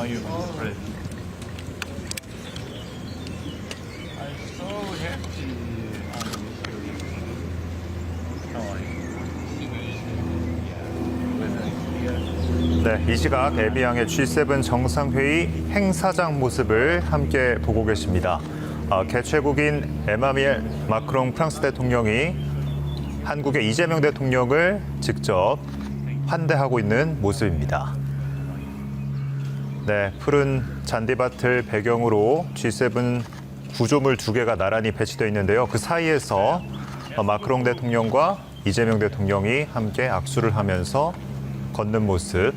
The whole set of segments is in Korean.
are you, Mr. President? I'm so happy I'm with you. How are you? 네, 이 시각 에비앙의 G7 정상회의 행사장 모습을 함께 보고 계십니다. 개최국인 에마뉘엘 마크롱 프랑스 대통령이 한국의 이재명 대통령을 직접 환대하고 있는 모습입니다. 네, 푸른 잔디밭을 배경으로 G7 구조물 2개가 나란히 배치되어 있는데요. 그 사이에서 마크롱 대통령과 이재명 대통령이 함께 악수를 하면서 걷는 모습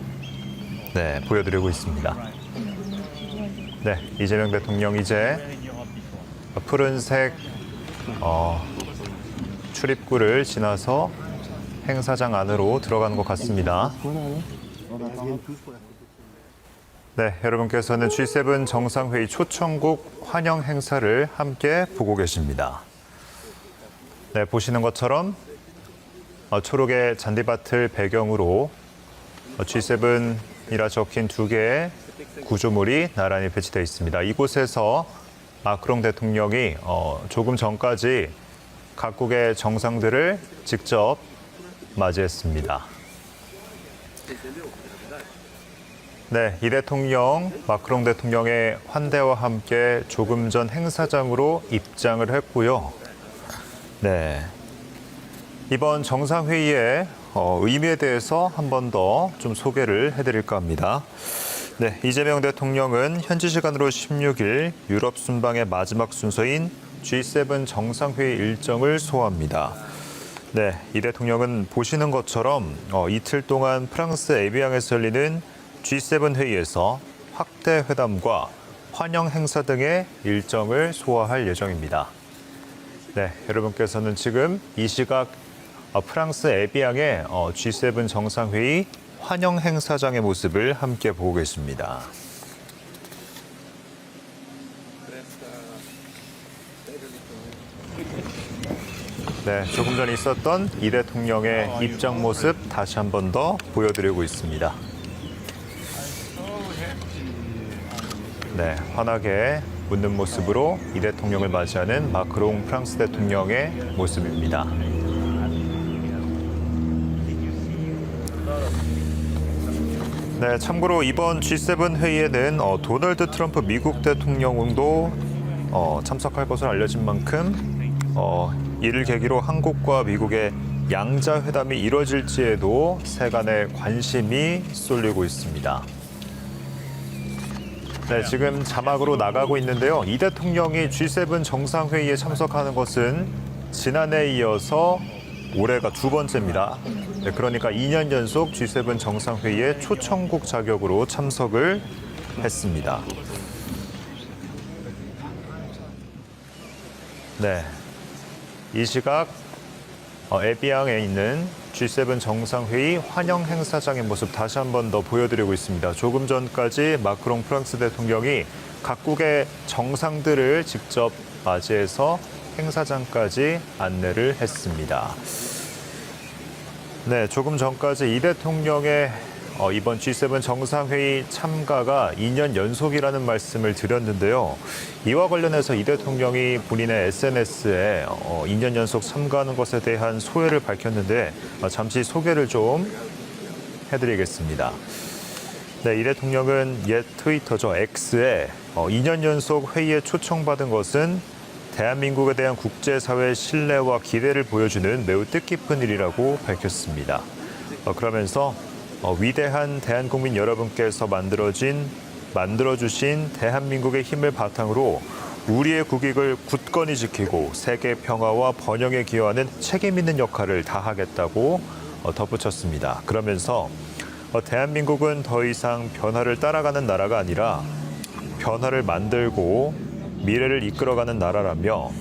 보여드리고 있습니다. 네, 이재명 대통령 이제 푸른색 출입구를 지나서 행사장 안으로 들어가는 것 같습니다. 네, 여러분께서는 G7 정상회의 초청국 환영 행사를 함께 보고 계십니다. 네, 보시는 것처럼 초록의 잔디밭을 배경으로 G7이라 적힌 2개의 구조물이 나란히 배치되어 있습니다. 이곳에서 마크롱 대통령이 조금 전까지 각국의 정상들을 직접 맞이했습니다. 네, 이 대통령, 마크롱 대통령의 환대와 함께 조금 전 행사장으로 입장을 했고요. 네, 이번 정상회의의 의미에 대해서 한 번 더 좀 소개를 해드릴까 합니다. 네, 이재명 대통령은 현지 시간으로 16일 유럽 순방의 마지막 순서인 G7 정상회의 일정을 소화합니다. 네, 이 대통령은 보시는 것처럼 이틀 동안 프랑스 에비앙에서 열리는 G7 회의에서 확대 회담과 환영 행사 등의 일정을 소화할 예정입니다. 네, 여러분께서는 지금 이 시각 프랑스 에비앙의 G7 정상회의 환영 행사장의 모습을 함께 보고 계십니다. 네, 조금 전에 있었던 이 대통령의 입장 모습 다시 한 번 더 보여드리고 있습니다. 네, 환하게 웃는 모습으로 이 대통령을 맞이하는 마크롱 프랑스 대통령의 모습입니다. 네, 참고로 이번 G7 회의에는 도널드 트럼프 미국 대통령도 참석할 것으로 알려진 만큼 이를 계기로 한국과 미국의 양자 회담이 이뤄질지에도 세간의 관심이 쏠리고 있습니다. 네, 지금 자막으로 나가고 있는데요. 이 대통령이 G7 정상회의에 참석하는 것은 지난해에 이어서 올해가 2번째입니다. 네, 그러니까 2년 연속 G7 정상회의에 초청국 자격으로 참석을 했습니다. 네, 이 시각 에비앙에 있는 G7 정상회의 환영 행사장의 모습 다시 한 번 더 보여드리고 있습니다. 조금 전까지 마크롱 프랑스 대통령이 각국의 정상들을 직접 맞이해서 행사장까지 안내를 했습니다. 네, 조금 전까지 이 대통령의 이번 G7 정상회의 참가가 2년 연속이라는 말씀을 드렸는데요. 이와 관련해서 이 대통령이 본인의 SNS에 2년 연속 참가하는 것에 대한 소회를 밝혔는데 잠시 소개를 좀 해드리겠습니다. 네, 이 대통령은 옛 트위터죠, X에 2년 연속 회의에 초청받은 것은 대한민국에 대한 국제사회의 신뢰와 기대를 보여주는 매우 뜻깊은 일이라고 밝혔습니다. 그러면서 위대한 대한국민 여러분께서 만들어주신 대한민국의 힘을 바탕으로 우리의 국익을 굳건히 지키고 세계 평화와 번영에 기여하는 책임 있는 역할을 다하겠다고 덧붙였습니다. 그러면서 대한민국은 더 이상 변화를 따라가는 나라가 아니라 변화를 만들고 미래를 이끌어가는 나라라며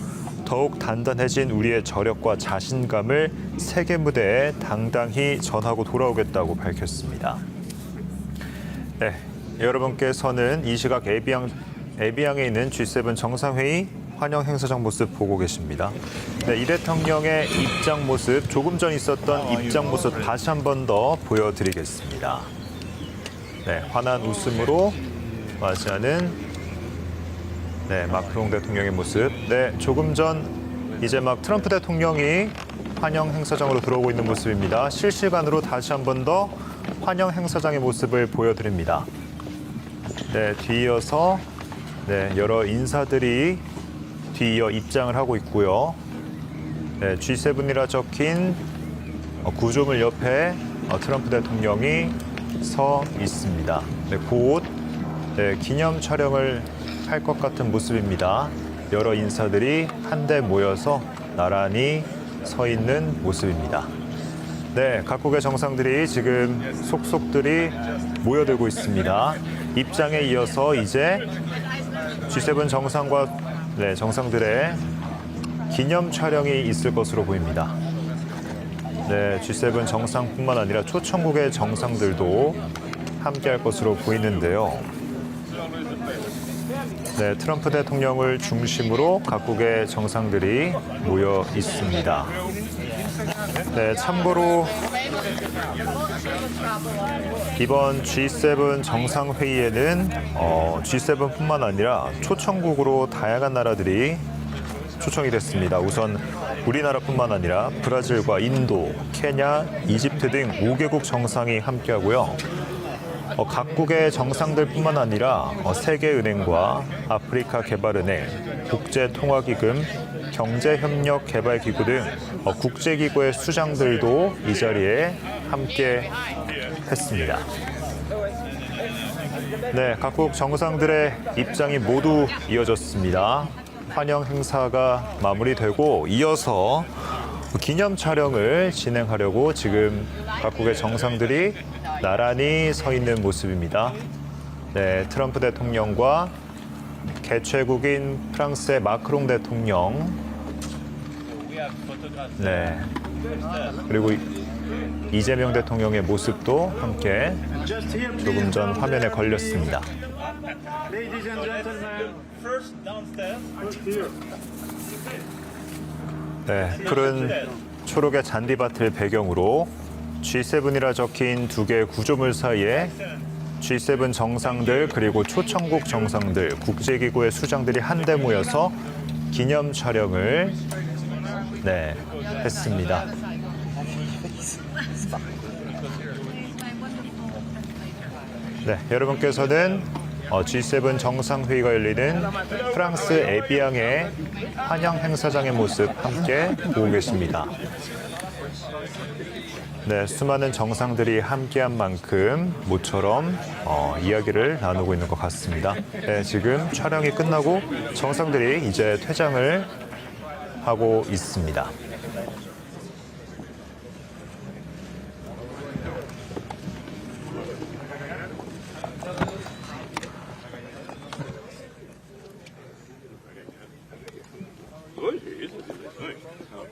더욱 단단해진 우리의 저력과 자신감을 세계 무대에 당당히 전하고 돌아오겠다고 밝혔습니다. 네, 여러분께서는 이 시각 에비앙에 있는 G7 정상회의 환영 행사장 모습 보고 계십니다. 네, 이 대통령의 입장 모습, 조금 전 있었던 입장 모습 다시 한 번 더 보여드리겠습니다. 네, 환한 웃음으로 맞이하는 네, 마크롱 대통령의 모습. 네, 조금 전 이제 막 트럼프 대통령이 환영 행사장으로 들어오고 있는 모습입니다. 실시간으로 다시 한 번 더 환영 행사장의 모습을 보여드립니다. 네, 뒤이어서 네, 여러 인사들이 뒤이어 입장을 하고 있고요. 네, G7이라 적힌 구조물 옆에 트럼프 대통령이 서 있습니다. 네, 곧 네, 기념 촬영을 할 것 같은 모습입니다. 여러 인사들이 한데 모여서 나란히 서 있는 모습입니다. 네, 각국의 정상들이 지금 속속들이 모여들고 있습니다. 입장에 이어서 이제 G7 정상과 네, 정상들의 기념 촬영이 있을 것으로 보입니다. 네, G7 정상뿐만 아니라 초청국의 정상들도 함께할 것으로 보이는데요. 네, 트럼프 대통령을 중심으로 각국의 정상들이 모여 있습니다. 네, 참고로 이번 G7 정상회의에는 G7뿐만 아니라 초청국으로 다양한 나라들이 초청이 됐습니다. 우선 우리나라뿐만 아니라 브라질과 인도, 케냐, 이집트 등 5개국 정상이 함께하고요. 각국의 정상들뿐만 아니라 세계은행과 아프리카 개발은행, 국제통화기금, 경제협력개발기구 등 국제기구의 수장들도 이 자리에 함께 했습니다. 네, 각국 정상들의 입장이 모두 이어졌습니다. 환영 행사가 마무리되고 이어서 기념 촬영을 진행하려고 지금 각국의 정상들이 나란히 서 있는 모습입니다. 네, 트럼프 대통령과 개최국인 프랑스의 마크롱 대통령, 네, 그리고 이재명 대통령의 모습도 함께 조금 전 화면에 걸렸습니다. 네, 푸른 초록의 잔디밭을 배경으로 G7이라 적힌 두 개의 구조물 사이에 G7 정상들 그리고 초청국 정상들, 국제기구의 수장들이 한데 모여서 기념 촬영을 했습니다. 네, 여러분께서는 G7 정상회의가 열리는 프랑스 에비앙의 환영 행사장의 모습 함께 보고 계십니다. 네, 수많은 정상들이 함께한 만큼 모처럼 이야기를 나누고 있는 것 같습니다. 네, 지금 촬영이 끝나고 정상들이 이제 퇴장을 하고 있습니다.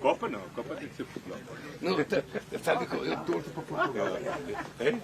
Copa não, Copa tem que ser futebol. Não, sabe que eu torço para Portugal. É?